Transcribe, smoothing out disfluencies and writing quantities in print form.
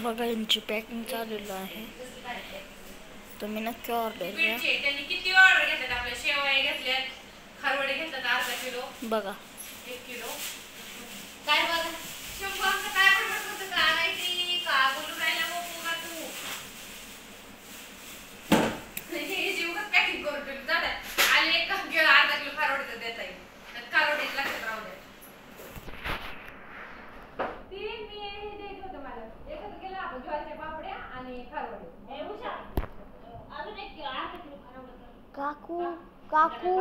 बघा यांची पॅकिंग चालू आहे. तुम्ही नक्की ऑर्डर द्या. त्यांनी किती ऑर्डर घेतल्यात आपल्या शेवया घेतल्यात, खारवडे घेतल्यात अर्धा किलो. बघा 1 किलो काय बघा शंभरचं काय पडपड होतं का आणायची का बोलू राहिला बाबू का तू हे जीवच पॅकिंग करून ठेवली जाऊ द्या. आले 1 किलो अर्धा किलो खारवडे देता येईल. तर खारवडे लक्षात राहू द्या. ती मी हे द्यायचं होतं मला एकच केलं आपण ज्वारीच्या पापड्या आणि खारवडे. काकू काकू